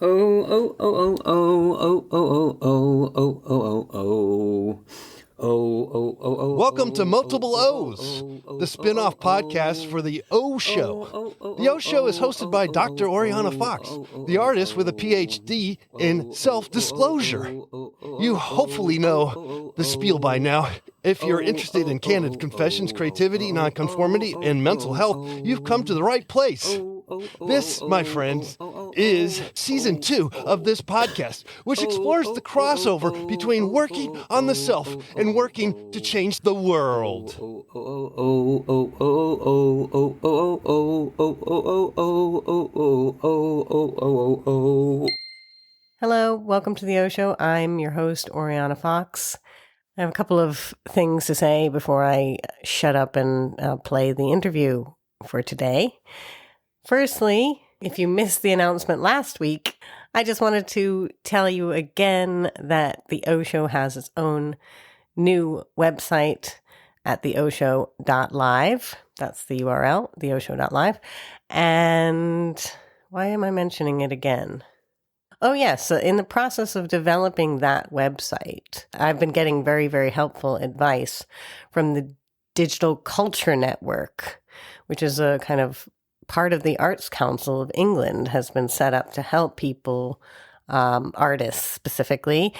Oh, oh, oh, oh, oh, oh, oh, oh, oh, oh, oh, oh. Welcome to Multiple O's, the spin-off podcast for The O Show. The O Show is hosted by Dr. Oriana Fox, the artist with a PhD in self-disclosure. You hopefully know the spiel by now. If you're interested in candid confessions, creativity, nonconformity, and mental health, you've come to the right place. This, my friends, is season 2 of this podcast, which explores the crossover between working on the self and working to change the world. Hello, welcome to the O Show. I'm your host, Oriana Fox. I have a couple of things to say before I shut up and play the interview for today. Firstly, if you missed the announcement last week, I just wanted to tell you again that the O Show has its own new website at theoshow.live. That's the URL, theoshow.live. And why am I mentioning it again? Oh, yes. So in the process of developing that website, I've been getting very, very helpful advice from the Digital Culture Network, which is a kind of part of the Arts Council of England, has been set up to help people, artists specifically,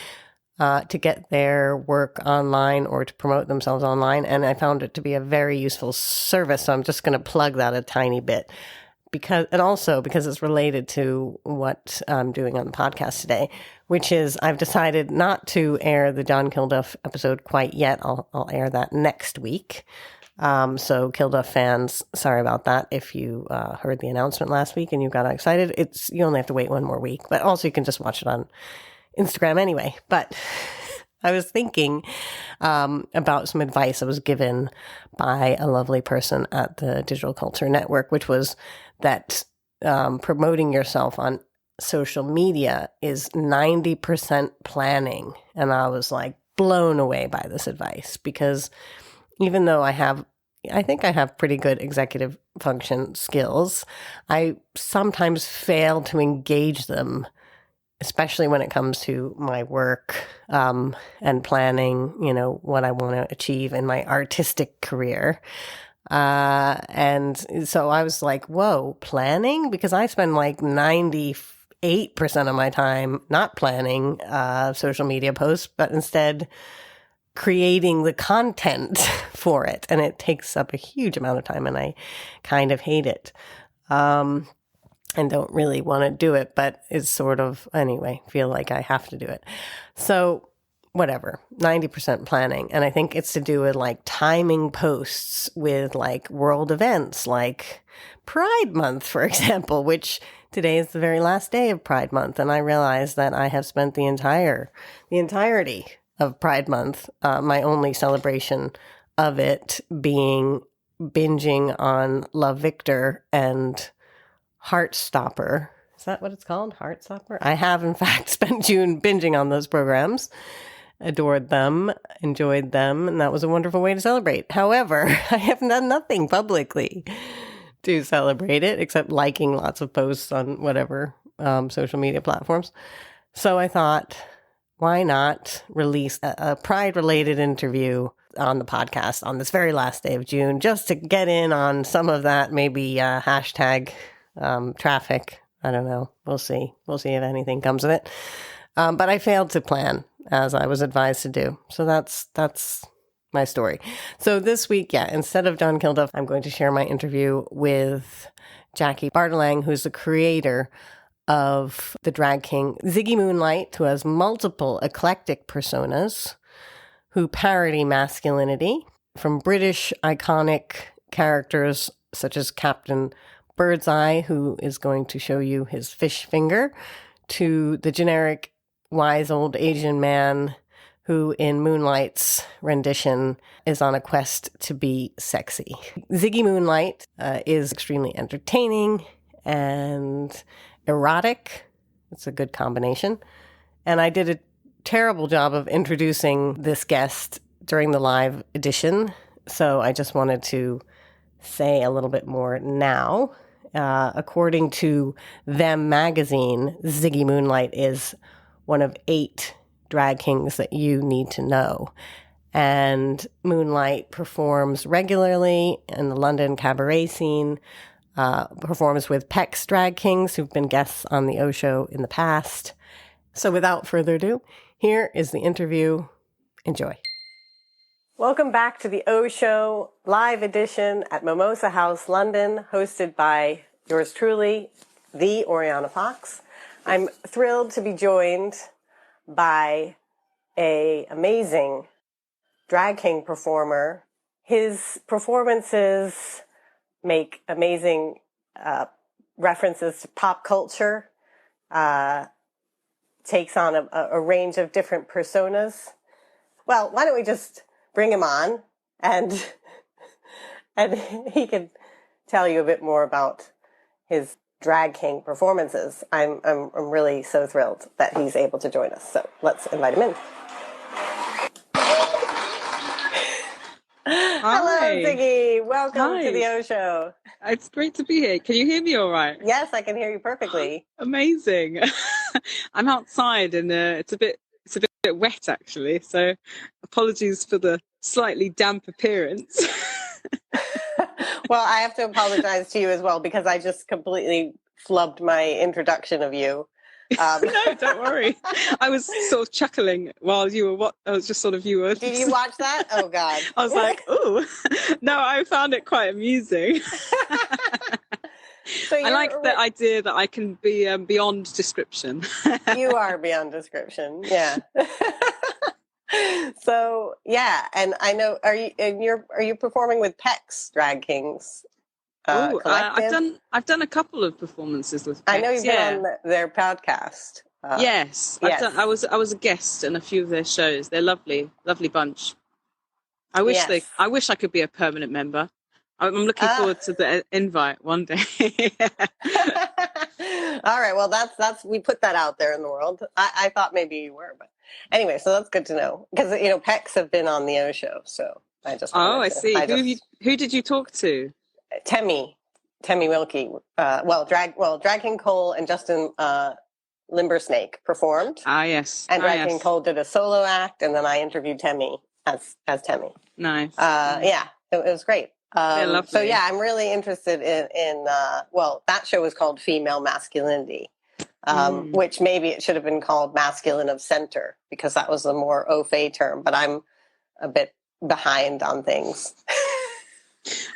to get their work online or to promote themselves online. And I found it to be a very useful service. So I'm just going to plug that a tiny bit. Because it's related to what I'm doing on the podcast today, which is I've decided not to air the John Kilduff episode quite yet. I'll air that next week. So Kilduff fans, sorry about that. If you heard the announcement last week and you got excited, you only have to wait one more week. But also you can just watch it on Instagram anyway. But I was thinking about some advice I was given by a lovely person at the Digital Culture Network, which was that promoting yourself on social media is 90% planning. And I was like blown away by this advice because even though I think I have pretty good executive function skills, I sometimes fail to engage them, especially when it comes to my work and planning, what I want to achieve in my artistic career. And so I was like, whoa, planning? Because I spend like 98% of my time not planning social media posts, but instead creating the content for it. And it takes up a huge amount of time and I kind of hate it. And don't really want to do it, but it's sort of, anyway, feel like I have to do it. So whatever, 90% planning. And I think it's to do with like timing posts with like world events like Pride Month, for example, which today is the very last day of Pride Month. And I realized that I have spent the entirety of Pride Month, my only celebration of it being binging on Love Victor and Heartstopper. Is that what it's called? Heartstopper? I have, in fact, spent June binging on those programs, adored them, enjoyed them, and that was a wonderful way to celebrate. However, I have done nothing publicly to celebrate it except liking lots of posts on whatever social media platforms. So I thought, why not release a Pride-related interview on the podcast on this very last day of June, just to get in on some of that, maybe hashtag traffic. I don't know. We'll see. We'll see if anything comes of it. But I failed to plan as I was advised to do. So that's my story. So this week, instead of John Kilduff, I'm going to share my interview with Jacqui Bardelang, who's the creator of the drag king Sigi Moonlight, who has multiple eclectic personas who parody masculinity, from British iconic characters such as Captain Birdseye, who is going to show you his fish finger, to the generic wise old Asian man who in Moonlight's rendition is on a quest to be sexy. Sigi Moonlight is extremely entertaining and erotic. It's a good combination. And I did a terrible job of introducing this guest during the live edition, so I just wanted to say a little bit more now. According to Them magazine, Sigi Moonlight is one of 8 drag kings that you need to know. And Moonlight performs regularly in the London cabaret scene, performs with Peck's drag kings who've been guests on the O Show in the past. So without further ado, here is the interview. Enjoy. Welcome back to the O Show live edition at Mimosa House, London, hosted by yours truly, the Oriana Fox. I'm thrilled to be joined by an amazing drag king performer. His performances make amazing references to pop culture, takes on a range of different personas. Well, why don't we just bring him on and he can tell you a bit more about his drag king performances. I'm really so thrilled that he's able to join us. So let's invite him in. Hello, Ziggy. Welcome to the O Show. It's great to be here. Can you hear me all right? Yes, I can hear you perfectly. Amazing. I'm outside and it's a bit wet actually, so apologies for the slightly damp appearance. Well, I have to apologize to you as well because I just completely flubbed my introduction of you. No, don't worry. I was sort of chuckling while you were you were. Did you watch that? Oh God. I was like, oh. No, I found it quite amusing. So I like the idea that I can be beyond description. You are beyond description. Yeah. So yeah, and I know are you performing with Peck's Drag Kings? I've done a couple of performances with Peck's. I know you've been on their podcast. Yes. I was a guest in a few of their shows. They're lovely bunch. I wish I could be a permanent member. I'm looking forward to the invite one day. All right. Well, that's we put that out there in the world. I thought maybe you were, but anyway, so that's good to know because Pecs have been on the O Show, so I just. I see. Who did you talk to? Temmie Wilkie. Drag King Cole and Justin Limbersnake performed. Yes. And Drag King Cole did a solo act, and then I interviewed Temmie as Temmie. Nice. Yeah, it was great. So yeah, I'm really interested in that show was called Female Masculinity, which maybe it should have been called Masculine of Center because that was a more au fait term, but I'm a bit behind on things.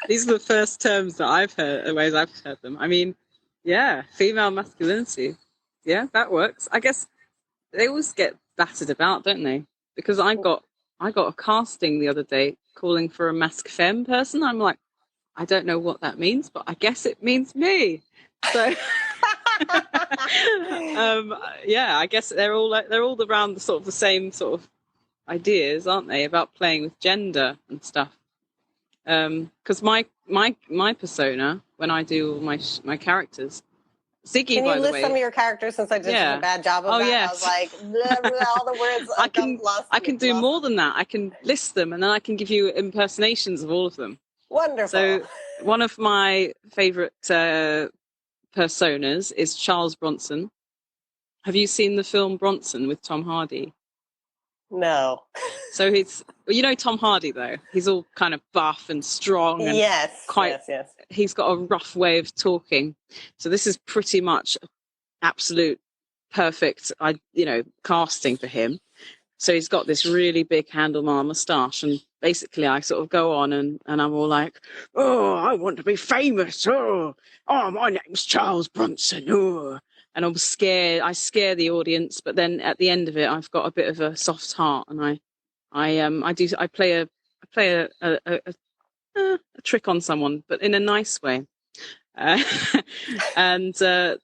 These are the first terms that I've heard, the ways I've heard them. I mean, yeah, female masculinity. Yeah, that works. I guess they always get battered about, don't they? Because I got a casting the other day calling for a masc femme person. I'm like, I don't know what that means, but I guess it means me. So yeah, I guess they're all around the sort of the same sort of ideas, aren't they, about playing with gender and stuff. Because my persona, when I do all my characters, Ziggy, can by you the list way, some of your characters since I did such a bad job of that? Yes. I was like, blah, blah, all the words. I can do more than that. I can list them and then I can give you impersonations of all of them. Wonderful. So one of my favourite personas is Charles Bronson. Have you seen the film Bronson with Tom Hardy? No. So Tom Hardy though. He's all kind of buff and strong and yes. He's got a rough way of talking. So this is pretty much absolute perfect casting for him. So he's got this really big handlebar moustache, and basically I sort of go on and I'm all like, oh, I want to be famous. Oh, my name's Charles Bronson. Oh. And I'm scared. I scare the audience, but then at the end of it, I've got a bit of a soft heart, and I play a trick on someone, but in a nice way. And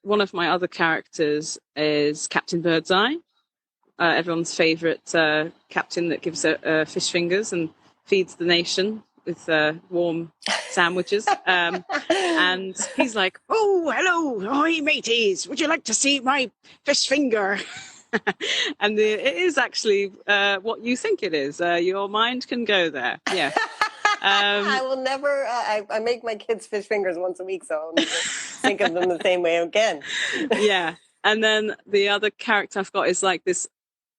one of my other characters is Captain Birdseye, everyone's favourite captain that gives fish fingers and feeds the nation with warm sandwiches. And he's like, oh, hello, ahoy, mateys. Would you like to see my fish finger? And it is actually what you think it is. Your mind can go there. Yeah. I will never. I make my kids fish fingers once a week, so I'll need to think of them the same way again. Yeah. And then the other character I've got is like this.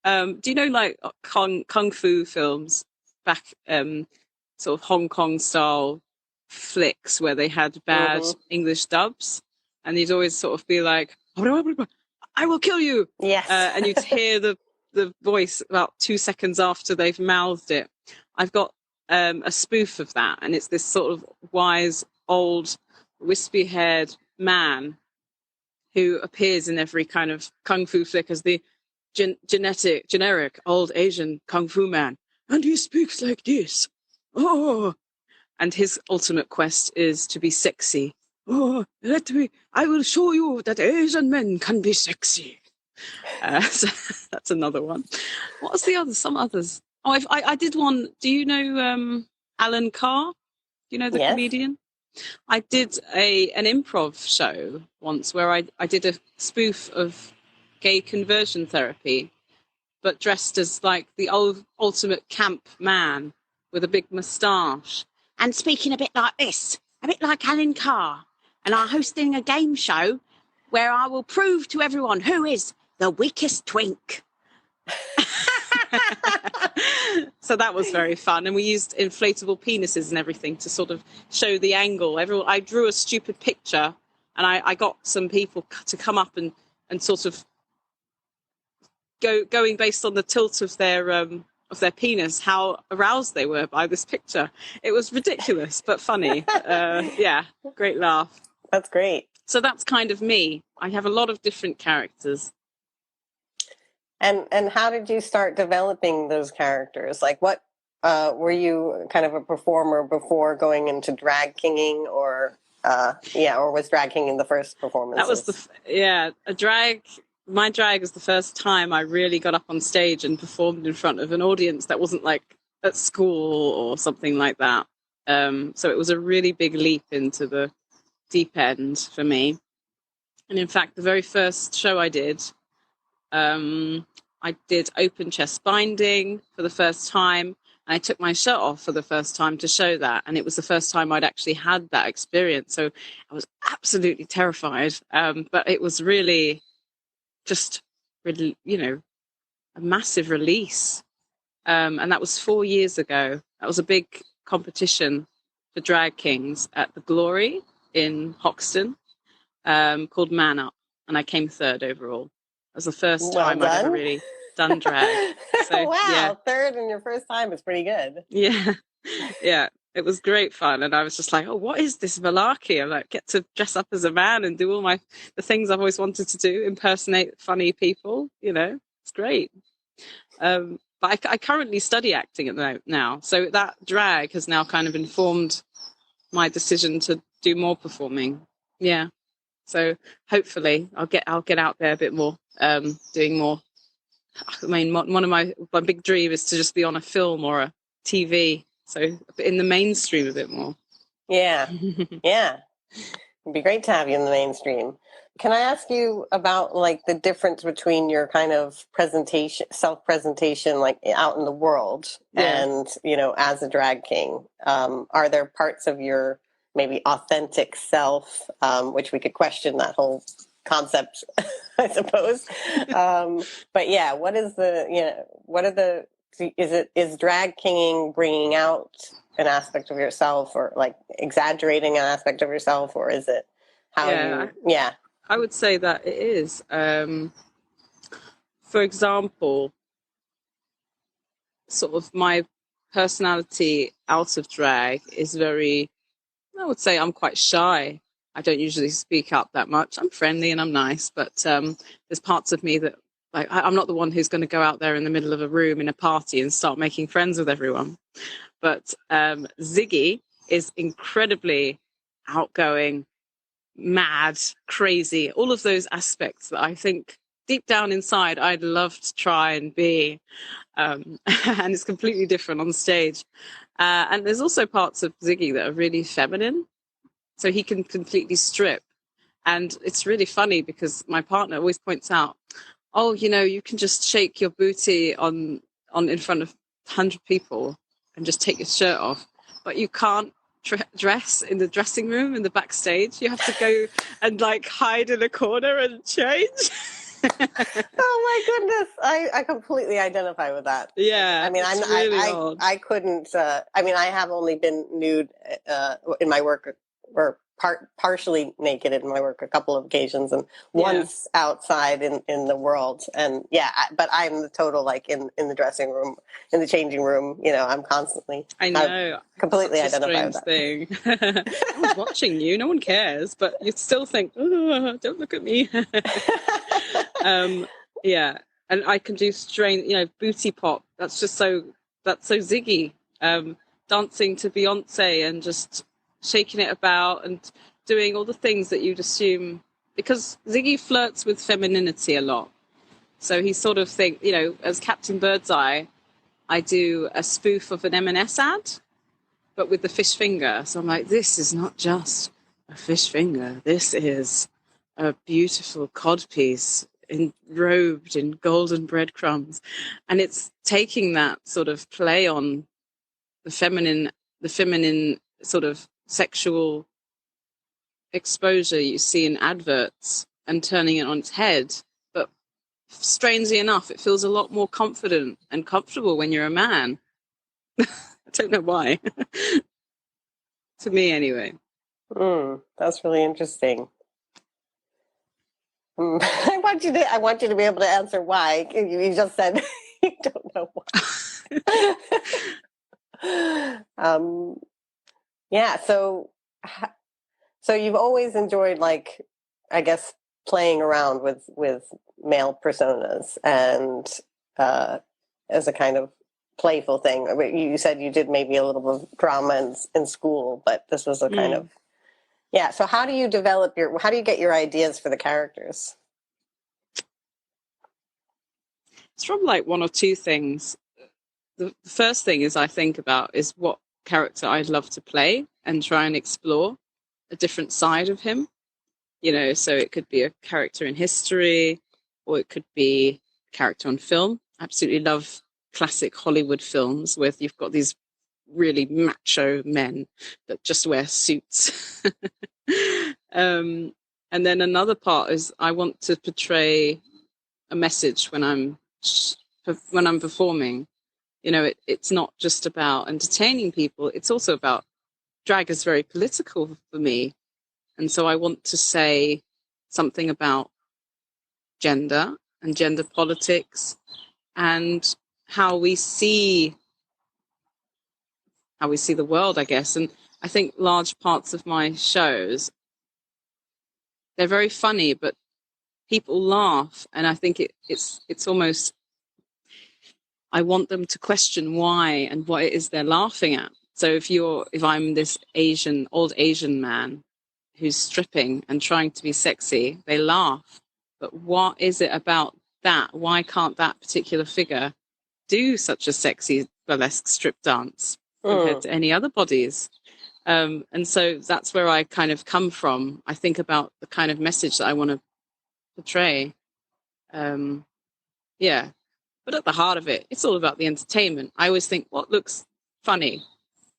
Do you know like kung fu films back, sort of Hong Kong style flicks where they had bad English dubs, and you'd always sort of be like, "I will kill you." Yes. And you'd hear the voice about 2 seconds after they've mouthed it. I've got a spoof of that, and it's this sort of wise, old, wispy-haired man who appears in every kind of kung fu flick as the generic old Asian kung fu man, and he speaks like this. Oh, and his ultimate quest is to be sexy. Oh, I will show you that Asian men can be sexy. So that's another one. What was the other? Some others. Oh, I did one. Do you know Alan Carr? Do you know the comedian? I did an improv show once where I did a spoof of gay conversion therapy, but dressed as like the ultimate camp man with a big moustache and speaking a bit like this, a bit like Alan Carr. And I'm hosting a game show where I will prove to everyone who is the weakest twink. So that was very fun, and we used inflatable penises and everything to sort of show the angle. I drew a stupid picture, and I got some people to come up and sort of going based on the tilt of their penis, how aroused they were by this picture. It was ridiculous but funny. Yeah, great laugh. That's great. So that's kind of me. I have a lot of different characters. And how did you start developing those characters? Like, what were you kind of a performer before going into drag kinging, or was drag kinging the first performance? That was a drag. My drag was the first time I really got up on stage and performed in front of an audience that wasn't like at school or something like that. So it was a really big leap into the deep end for me. And in fact, the very first show I did open chest binding for the first time, and I took my shirt off for the first time to show that, and it was the first time I'd actually had that experience, so I was absolutely terrified, but it was really just, you know, a massive release, and that was 4 years ago. That was a big competition for drag kings at the Glory in Hoxton, called Man Up, and I came third overall. It was the first time I'd ever really done drag. So, wow, yeah. Third in your first time is pretty good. Yeah, yeah. It was great fun, and I was just like, "Oh, what is this malarkey?" I like get to dress up as a man and do all the things I've always wanted to do, impersonate funny people. You know, it's great. But I currently study acting now, so that drag has now kind of informed my decision to do more performing. Yeah. So hopefully I'll get out there a bit more, doing more. I mean, one of my big dream is to just be on a film or a TV, so in the mainstream a bit more. Yeah, yeah. It'd be great to have you in the mainstream. Can I ask you about like the difference between your kind of self-presentation, like out in the world, and, you know, as a drag king? Are there parts of your maybe authentic self, which we could question that whole concept, I suppose. But yeah, is drag kinging bringing out an aspect of yourself, or like exaggerating an aspect of yourself, or is it I would say that it is. For example, sort of my personality out of drag is very, I would say I'm quite shy. I don't usually speak up that much. I'm friendly and I'm nice, but there's parts of me that, like, I'm not the one who's going to go out there in the middle of a room in a party and start making friends with everyone. But Ziggy is incredibly outgoing, mad, crazy, all of those aspects that I think deep down inside I'd love to try and be. And it's completely different on stage. And there's also parts of Ziggy that are really feminine. So he can completely strip. And it's really funny because my partner always points out, oh, you know, you can just shake your booty on in front of 100 people and just take your shirt off. But you can't dress in the dressing room in the backstage. You have to go and like hide in a corner and change. Oh my goodness, I completely identify with that. Yeah, I mean, it's really odd. I couldn't. I mean, I have only been nude in my work, or partially naked in my work, a couple of occasions, and once outside in the world. And but I'm the total like in the dressing room, in the changing room. You know, I'm constantly. I know. Completely Such a identify with strange that. thing. No one's watching you. No one cares, but you still think, oh, don't look at me. Yeah, and I can do strange, booty pop. That's so Ziggy. Dancing to Beyonce and just shaking it about and doing all the things that you'd assume, because Ziggy flirts with femininity a lot. So he sort of think, as Captain Birdseye, I do a spoof of an M&S ad, but with the fish finger. So I'm like, this is not just a fish finger. This is a beautiful codpiece robed in golden breadcrumbs. And it's taking that sort of play on the feminine sort of sexual exposure you see in adverts and turning it on its head. But strangely enough, it feels a lot more confident and comfortable when you're a man. I don't know why. To me, anyway. That's really interesting. I want you to be able to answer why. You just said you don't know why. So you've always enjoyed, like, I guess, playing around with male personas and as a kind of playful thing. You said you did maybe a little bit of drama in school, but this was a kind of So how do you get your ideas for the characters? It's from like one or two things. The first thing I think about is what character I'd love to play and try and explore a different side of him. So it could be a character in history, or it could be a character on film. I absolutely love classic Hollywood films where you've got these really macho men that just wear suits. And then another part is I want to portray a message when I'm performing. It's not just about entertaining people. It's also about drag is very political for me. And so I want to say something about gender and gender politics and how we see the world, I guess. And I think large parts of my shows, they're very funny, but people laugh. And I think it's almost, I want them to question why and what it is they're laughing at. So if I'm this old Asian man who's stripping and trying to be sexy, they laugh. But what is it about that? Why can't that particular figure do such a sexy burlesque strip dance compared to any other bodies? And so that's where I kind of come from. I think about the kind of message that I want to portray. But at the heart of it, it's all about the entertainment. I always think, what looks funny?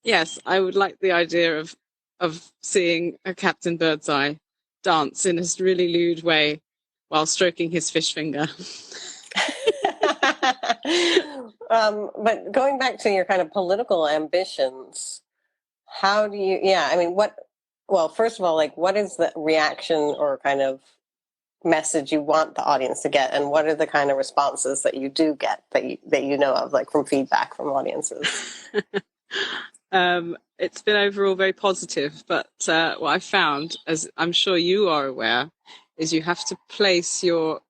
Yes, I would like the idea of seeing a Captain Birdseye dance in this really lewd way while stroking his fish finger. But going back to your kind of political ambitions, how do you, first of all, like, what is the reaction or kind of message you want the audience to get, and what are the kind of responses that you do get that you know of, like from feedback from audiences? It's been overall very positive, but what I found, as I'm sure you are aware, is you have to place your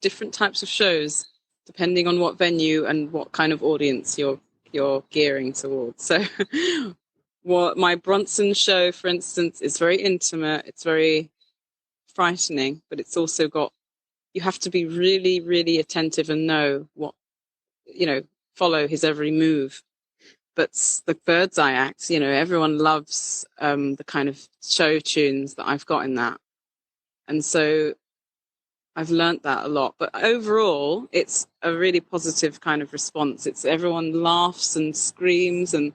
different types of shows depending on what venue and what kind of audience you're gearing towards. So my Bronson show, for instance, is very intimate. It's very frightening, but it's also you have to be really, really attentive and know what, follow his every move. But the Birdseye act, everyone loves the kind of show tunes that I've got in that. And so I've learnt that a lot. But overall, it's a really positive kind of response. It's everyone laughs and screams, and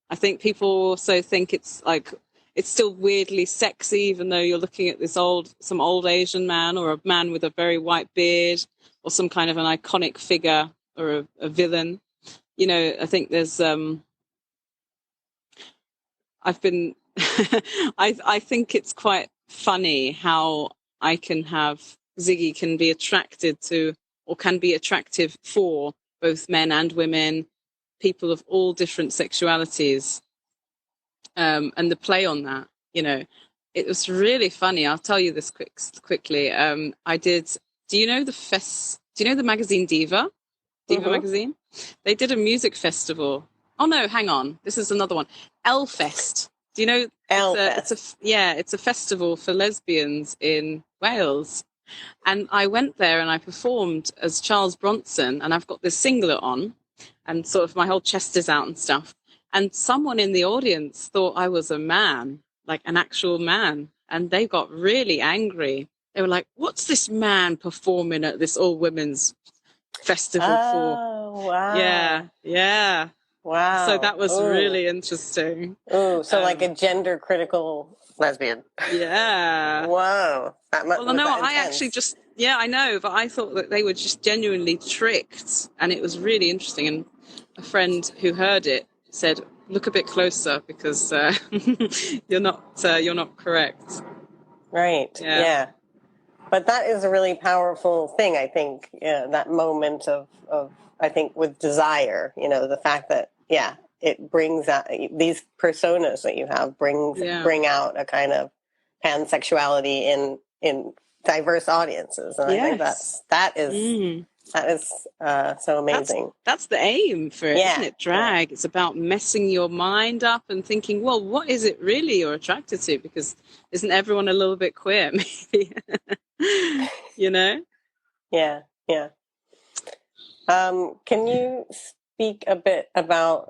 I think people also think it's like, it's still weirdly sexy, even though you're looking at some old Asian man or a man with a very white beard or some kind of an iconic figure or a villain. You know, I think there's, I've been, I think it's quite funny how Ziggy can be attracted to, or can be attractive for both men and women, people of all different sexualities. And the play on that, you know, it was really funny. I'll tell you this quickly. Do you know the magazine Diva magazine? They did a music festival. Oh no, hang on. This is another one. Elfest. Do you know? It's a festival for lesbians in Wales. And I went there and I performed as Charles Bronson, and I've got this singlet on and sort of my whole chest is out and stuff. And someone in the audience thought I was a man, like an actual man. And they got really angry. They were like, what's this man performing at this all-women's festival for? Oh, wow. Yeah. Wow. So that was really interesting. Oh, so like a gender critical lesbian. Yeah. Whoa. I actually just, I know, but I thought that they were just genuinely tricked, and it was really interesting. And a friend who heard it said, look a bit closer because you're not correct. Right. Yeah. But that is a really powerful thing, I think, that moment of I think with desire, you know, the fact that, it brings out these personas that you have bring out a kind of pansexuality in diverse audiences. And I think that is so amazing. That's the aim for it, isn't it? Drag. It's about messing your mind up and thinking, well, what is it really you're attracted to? Because isn't everyone a little bit queer, maybe? You know? Yeah. Can you speak a bit about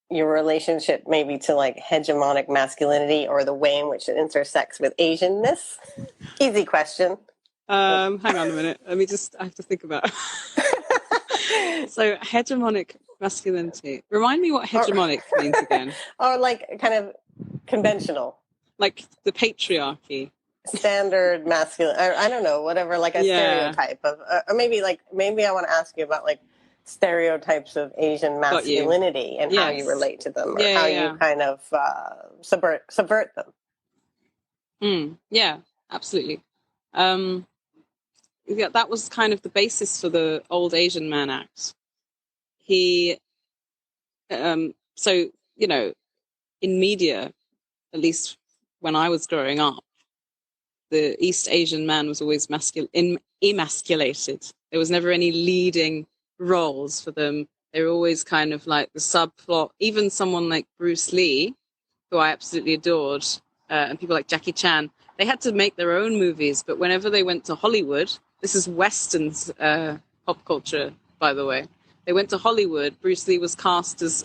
your relationship maybe to like hegemonic masculinity or the way in which it intersects with Asianness? Easy question. Hang on a minute. I have to think about it. So hegemonic masculinity. Remind me what hegemonic means again. Or like kind of conventional. Like the patriarchy. Standard masculine, I don't know, whatever, like a stereotype of, or maybe I want to ask you about like stereotypes of Asian masculinity and how you relate to them, or how you kind of subvert them. Yeah, absolutely. That was kind of the basis for the Old Asian Man Act. He, so, you know, in media, at least when I was growing up, the East Asian man was always emasculated. There was never any leading roles for them. They were always kind of like the subplot. Even someone like Bruce Lee, who I absolutely adored, and people like Jackie Chan, they had to make their own movies. But whenever they went to Hollywood, this is Western's pop culture, by the way. They went to Hollywood. Bruce Lee was cast as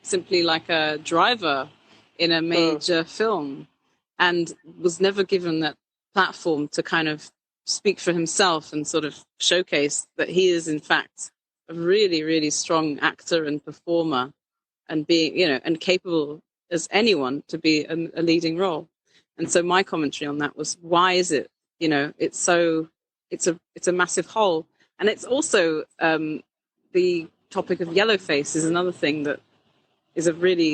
simply like a driver in a major film, and was never given that platform to kind of speak for himself and sort of showcase that he is in fact a really, really strong actor and performer, and being, you know, and capable as anyone to be a leading role. And so my commentary on that was, why is it, you know, it's a massive hole. And it's also the topic of yellowface is another thing that is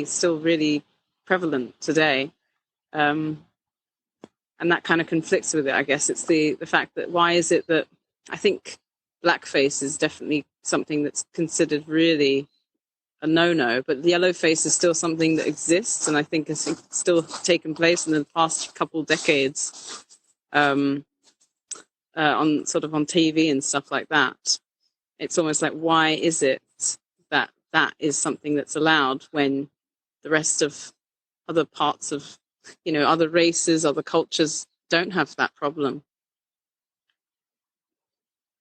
still really prevalent today. And that kind of conflicts with it, I guess. It's the fact that, why is it that I think blackface is definitely something that's considered really a no-no, but yellowface is still something that exists, and I think has still taken place in the past couple of decades, on TV and stuff like that. It's almost like, why is it that is something that's allowed when the rest of other parts of, you know, other races, other cultures don't have that problem?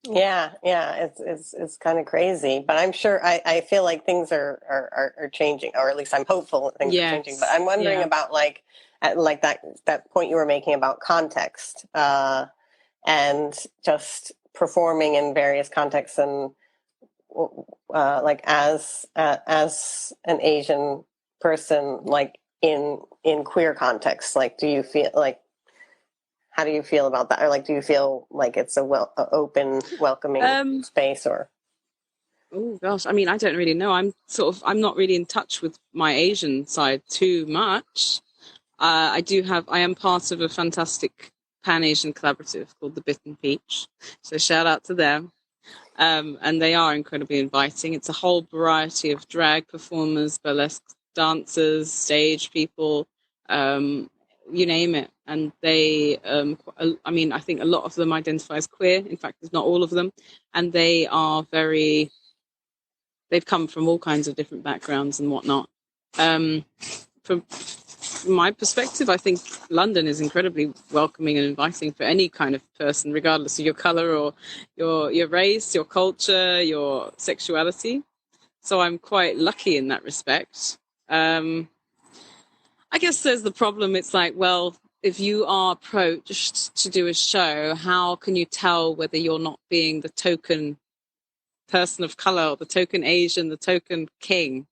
Yeah, it's kind of crazy, but I'm sure I feel like things are changing, or at least I'm hopeful that things are changing. But I'm wondering about like that point you were making about context, and just performing in various contexts, and like as an Asian person, like in queer contexts? Like, do you feel like, how do you feel about that? Or like, do you feel like it's a open, welcoming space, or? Oh gosh, I mean, I don't really know. I'm not really in touch with my Asian side too much. I am part of a fantastic Pan-Asian collaborative called the Bitten Peach. So shout out to them. And they are incredibly inviting. It's a whole variety of drag performers, burlesque dancers, stage people, you name it. And they, I mean, I think a lot of them identify as queer. In fact, it's not all of them. And they are they've come from all kinds of different backgrounds and whatnot. From my perspective, I think London is incredibly welcoming and inviting for any kind of person, regardless of your color or your race, your culture, your sexuality. So I'm quite lucky in that respect. I guess there's the problem. It's like, well, if you are approached to do a show, how can you tell whether you're not being the token person of color or the token Asian, the token king?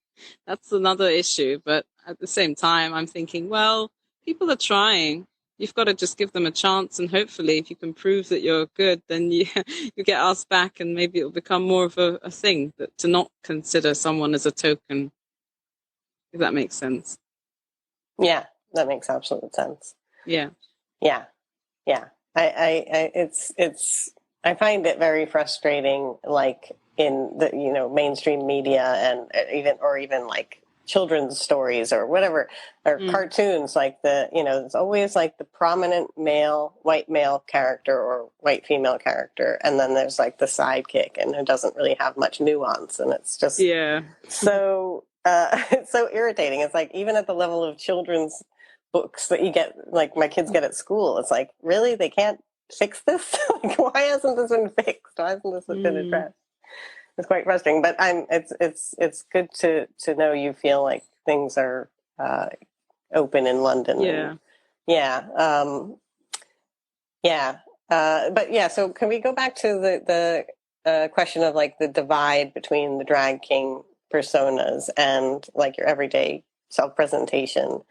That's another issue. But at the same time, I'm thinking, well, people are trying. You've got to just give them a chance, and hopefully if you can prove that you're good, then you get asked back, and maybe it'll become more of a thing that to not consider someone as a token, if that makes sense. Yeah, that makes absolute sense. Yeah. I find it very frustrating, like in the mainstream media, and even like children's stories or whatever, or cartoons, like it's always like the prominent white male character or white female character, and then there's like the sidekick, and it doesn't really have much nuance, and it's just so it's so irritating. It's like, even at the level of children's books that you get, like my kids get at school, it's like, really, they can't fix this? Like, why hasn't this been fixed? Why hasn't this been addressed? It's quite frustrating, but it's good to know you feel like things are open in London. But yeah, so can we go back to the question of like the divide between the drag king personas and like your everyday self-presentation?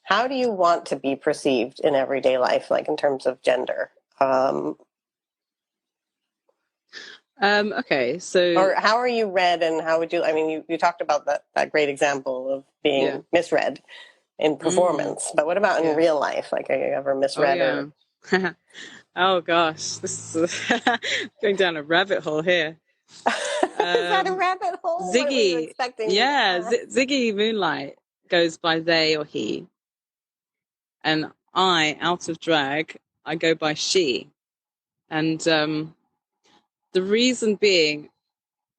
How do you want to be perceived in everyday life, like in terms of gender? Okay, so... Or how are you read, and how would you... I mean, you talked about that great example of being misread in performance, but what about in real life? Like, are you ever misread? Oh gosh, this is going down a rabbit hole here. Is that a rabbit hole? Ziggy, Ziggy Moonlight goes by they or he. And I, out of drag, I go by she. And the reason being,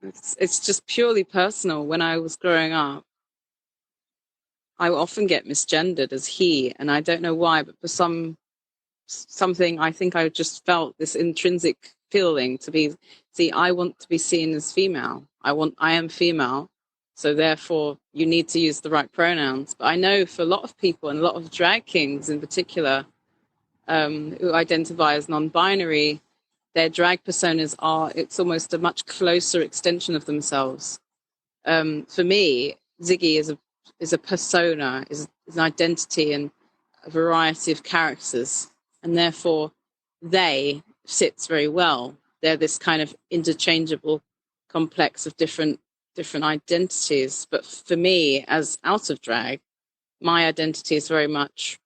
it's just purely personal. When I was growing up, I often get misgendered as he, and I don't know why, but for something, I think I just felt this intrinsic feeling to be, I want to be seen as female. I am female, so therefore you need to use the right pronouns. But I know for a lot of people, and a lot of drag kings in particular, who identify as non-binary, their drag personas it's almost a much closer extension of themselves. For me, Ziggy is a persona, is an identity and a variety of characters, and therefore they sits very well. They're this kind of interchangeable complex of different identities. But for me, as out of drag, my identity is very much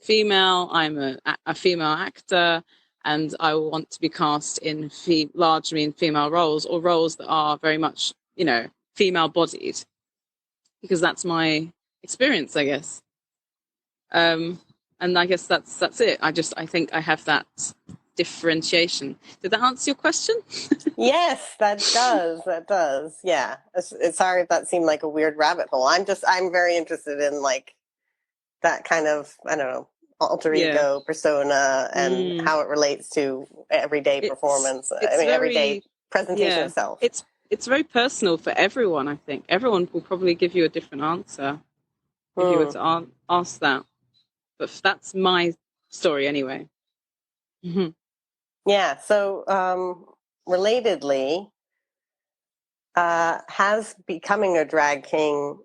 female. I'm a female actor, and I want to be cast in largely in female roles, or roles that are very much, female bodied, because that's my experience, I guess. And I guess that's it. I think I have that differentiation. Did that answer your question? Yes, that does. Yeah. It's sorry if that seemed like a weird rabbit hole. I'm very interested in like that kind of, I don't know, alter ego persona, and how it relates to everyday performance. Everyday presentation of self. It's very personal for everyone, I think. Everyone will probably give you a different answer if you were to ask that. But that's my story anyway. Mm-hmm. Yeah. So, relatedly, has becoming a drag king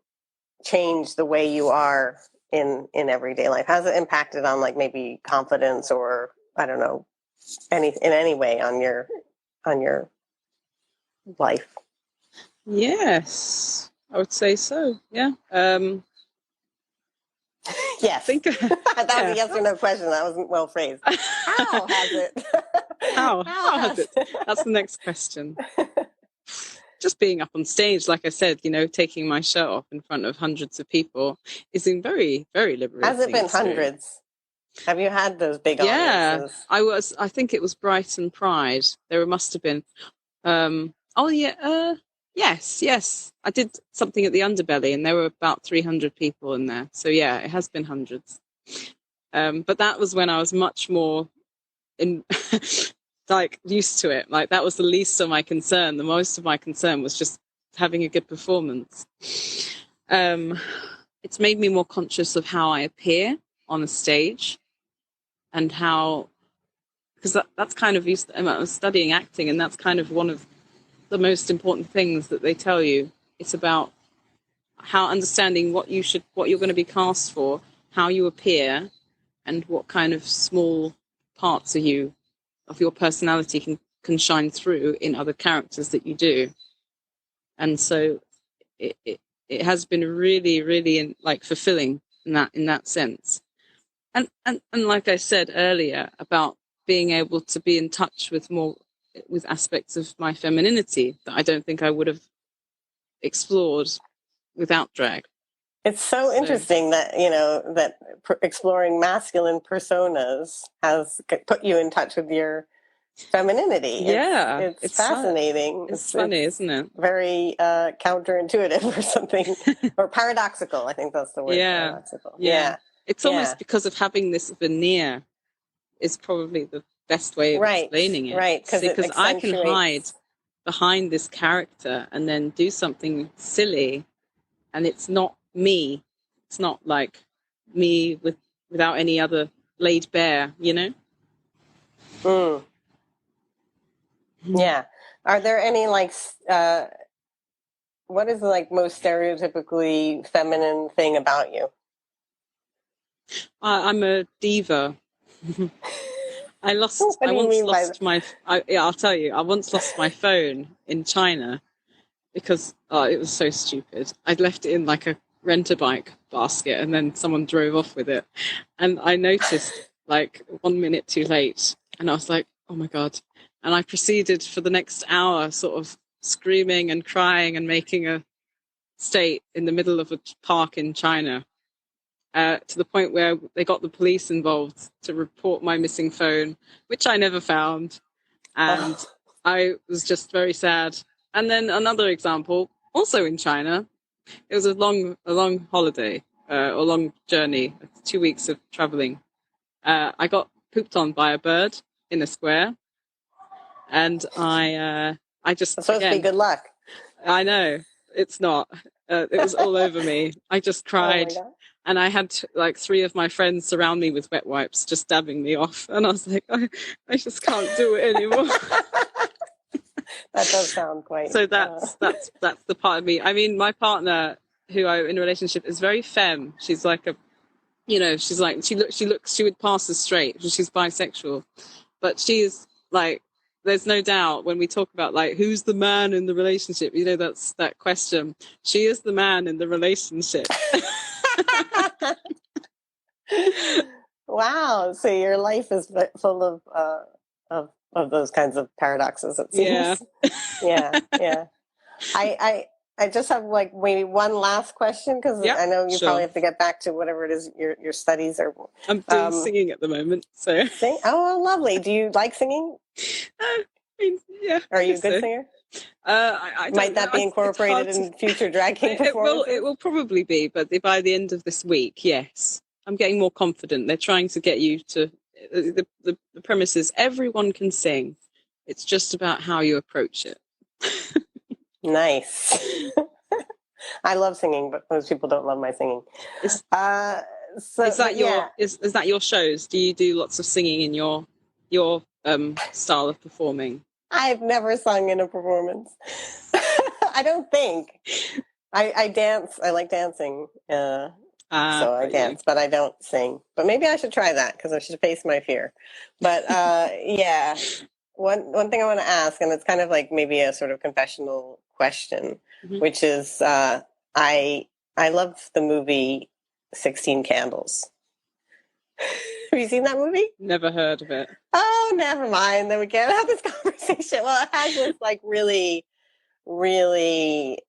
changed the way you are in everyday life? Has it impacted on like maybe confidence or I don't know, in any way on your life? Yes, I would say so. Yeah. Yes. I think that was a yes or no question. That wasn't well phrased. How has it? How has it? That's the next question. Just being up on stage, like I said, taking my shirt off in front of hundreds of people is very, very liberating. Has it been hundreds? Have you had those big audiences? I think it was Brighton Pride. There must have been. Yes. I did something at the Underbelly, and there were about 300 people in there. So yeah, it has been hundreds. But that was when I was much more used to it. Like that was the least of my concern. The most of my concern was just having a good performance. It's made me more conscious of how I appear on a stage, and how, because that's kind of used. I was studying acting, and that's kind of one of the most important things that they tell you. It's about how understanding what you're going to be cast for, how you appear, and what kind of small parts of your personality can shine through in other characters that you do. And so it has been really, really fulfilling in that sense. And like I said earlier about being able to be in touch with aspects of my femininity that I don't think I would have explored without drag. It's so interesting that, that exploring masculine personas has put you in touch with your femininity. Yeah. It's fascinating. It's funny, isn't it? Very counterintuitive or something, or paradoxical. I think that's the word. Yeah. Paradoxical. Yeah. It's almost because of having this veneer is probably the best way of explaining it. Right, because I can hide behind this character and then do something silly, and it's not me. It's not like me without any other laid bare, Mm. Yeah. Are there any what is the most stereotypically feminine thing about you? I'm a diva. I'll tell you, I once lost my phone in China because it was so stupid. I'd left it in a rent-a-bike basket, and then someone drove off with it. And I noticed 1 minute too late, and I was like, oh my God. And I proceeded for the next hour sort of screaming and crying and making a state in the middle of a park in China, to the point where they got the police involved to report my missing phone, which I never found. And I was just very sad. And then another example, also in China, it was a long holiday, a long journey, 2 weeks of traveling. I got pooped on by a bird in a square, and I just... It's supposed to be good luck. I know, it's not. It was all over me. I just cried. Oh, and I had 3 of my friends surround me with wet wipes, just dabbing me off. And I was like, I just can't do it anymore. That does sound quite... So that's the part of me. I mean, my partner, who I'm in a relationship, is very femme. She's she would pass as straight. She's bisexual. But she is there's no doubt when we talk about who's the man in the relationship, that's that question. She is the man in the relationship. Wow. So your life is full of those kinds of paradoxes, it seems. Yeah. I just have maybe one last question, because I know you probably have to get back to whatever it is your studies are. I'm doing singing at the moment, so. Oh, lovely. Do you like singing? Yeah. Are you a good singer? I might that be incorporated in future drag king performances? It will probably be, but by the end of this week, yes. I'm getting more confident. They're trying to get you to... The premise is everyone can sing. It's just about how you approach it. Nice. I love singing, but most people don't love my singing. Is that your shows? Do you do lots of singing in your style of performing? I've never sung in a performance. I don't think. I dance. I like dancing. So I dance, but I don't sing. But maybe I should try that because I should face my fear. But yeah, one thing I want to ask, and it's kind of like maybe a sort of confessional question, which is I love the movie 16 Candles. Have you seen that movie? Never heard of it. Oh, never mind. Then we can't have this conversation. Well, it has this like really, really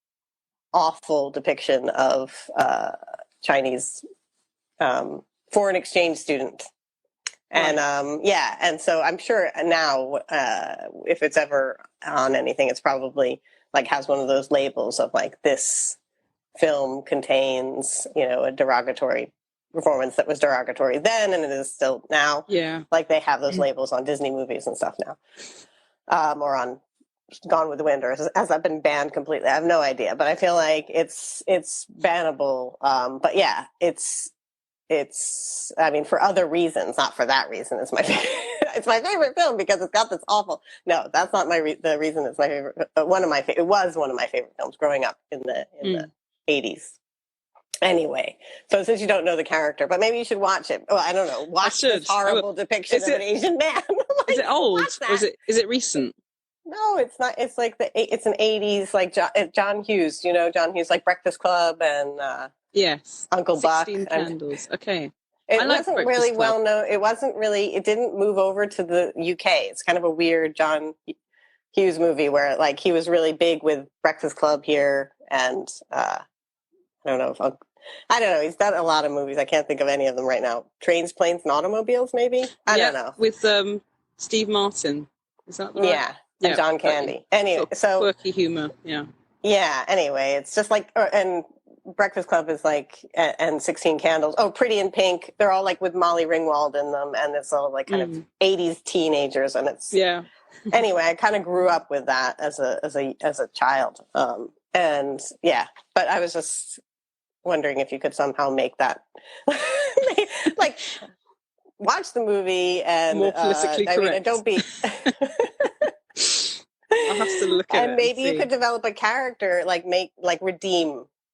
awful depiction of Chinese foreign exchange student. And and so I'm sure now if it's ever on anything, it's probably like has one of those labels of like this film contains, a derogatory performance that was derogatory then and it is still now. Yeah. Like they have those labels on Disney movies and stuff now. Or on Gone with the Wind, or has that been banned completely? I have no idea, but I feel like it's bannable. But yeah, it's I mean, for other reasons, not for that reason. It's my it's my favorite film because it's got this awful. No, that's not the reason. It's my favorite. It was one of my favorite films growing up in the 80s. Anyway, so since you don't know the character, but maybe you should watch it. Well, I don't know. Watch this horrible depiction of an Asian man. Like, is it old or is it recent? No, it's not. It's like it's an 80s like John Hughes. John Hughes, like Breakfast Club and yes, Uncle Buck. 16 Candles. Okay. It wasn't really well known. It wasn't really. It didn't move over to the UK. It's kind of a weird John Hughes movie where like he was really big with Breakfast Club here, and I don't know. He's done a lot of movies. I can't think of any of them right now. Trains, Planes, and Automobiles, maybe. I don't know. With Steve Martin. Is that right? Yeah. And John Candy. Anyway, so quirky humor. Yeah. Yeah. Anyway, it's just like and Breakfast Club is like and 16 Candles. Oh, Pretty in Pink. They're all like with Molly Ringwald in them, and it's all like kind of 80s teenagers, and it's Anyway, I kind of grew up with that as a child, and yeah. But I was just wondering if you could somehow make that like watch the movie and more politically correct. I mean, don't be. I'll have to look at it. And maybe you could develop a character,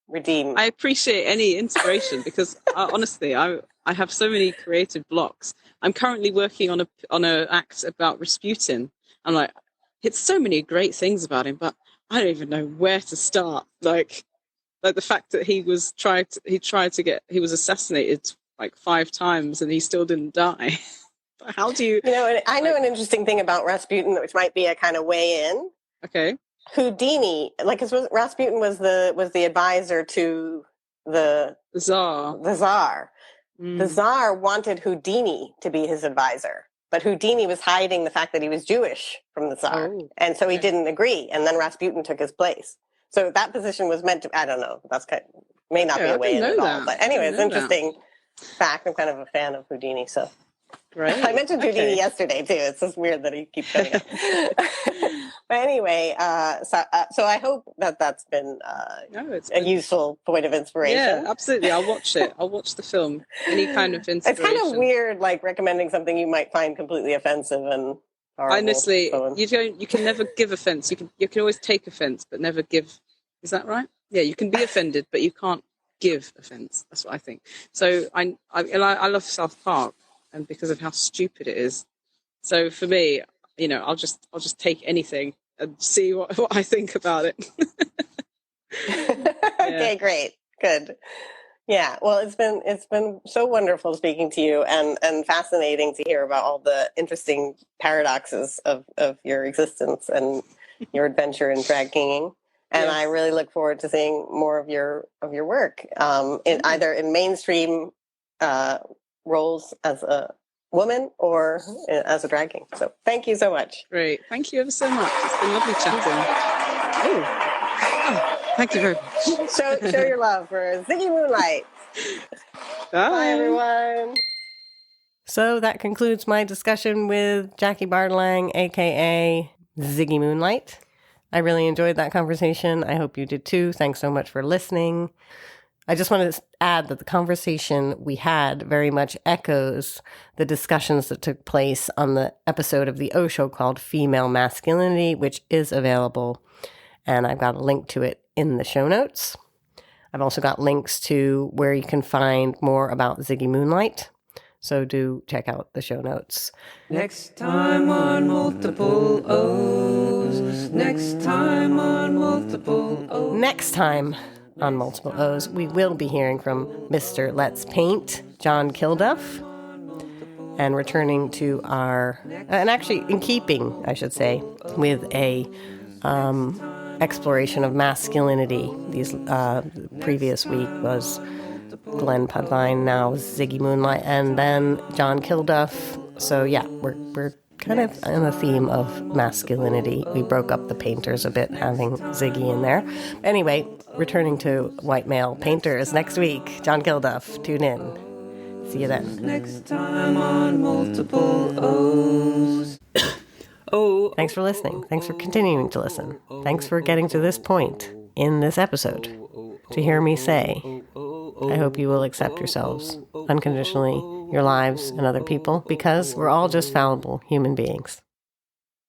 redeem. I appreciate any inspiration because honestly, I have so many creative blocks. I'm currently working on a act about Rasputin. I'm like, it's so many great things about him, but I don't even know where to start. Like the fact that he was assassinated like 5 times and he still didn't die. How do you? I know an interesting thing about Rasputin, which might be a kind of way in. Okay. Houdini, because Rasputin was the advisor to the Tsar. The Tsar. The Tsar wanted Houdini to be his advisor, but Houdini was hiding the fact that he was Jewish from the Tsar, and so he didn't agree. And then Rasputin took his place. So that position was meant to. I don't know. That's may not be a way in at all. But anyway, it's interesting fact. I'm kind of a fan of Houdini, so. Right. I mentioned Houdini yesterday too. It's just weird that he keeps coming up. But anyway, so I hope that's been a useful point of inspiration. Yeah, absolutely. I'll watch it. I'll watch the film. Any kind of inspiration. It's kind of weird, like recommending something you might find completely offensive and horrible. Honestly, you can never give offense. You can always take offense, but never give. Is that right? Yeah, you can be offended, but you can't give offense. That's what I think. So I love South Park. And because of how stupid it is, so for me, I'll just take anything and see what I think about it. Okay, great, good, yeah. Well, it's been so wonderful speaking to you, and fascinating to hear about all the interesting paradoxes of your existence and your adventure in drag kinging. And I really look forward to seeing more of your work, either in mainstream roles as a woman or as a drag king. So thank you so much. Great. Thank you ever so much. It's been lovely chatting. Oh, thank you very much. Show your love for Sigi Moonlight. Bye, everyone. So that concludes my discussion with Jacqui Bardelang, aka Sigi Moonlight. I really enjoyed that conversation. I hope you did too. Thanks so much for listening. I just want to add that the conversation we had very much echoes the discussions that took place on the episode of the O Show called Female Masculinity, which is available, and I've got a link to it in the show notes. I've also got links to where you can find more about Sigi Moonlight. So do check out the show notes. Next time on Multiple O's. Next time on Multiple O's. Next time on Multiple O's, we will be hearing from Mr. Let's Paint, John Kilduff, and returning to our, and actually in keeping, I should say, with a exploration of masculinity. These previous week was Glenn Pudvine, now Sigi Moonlight, and then John Kilduff. So yeah, we're kind of in the theme of masculinity. We broke up the painters a bit, having Ziggy in there. Anyway, returning to white male painters next week. John Kilduff, tune in. See you then. Next time on Multiple O's. Thanks for listening. Thanks for continuing to listen. Thanks for getting to this point in this episode to hear me say, I hope you will accept yourselves unconditionally, your lives, and other people, because we're all just fallible human beings.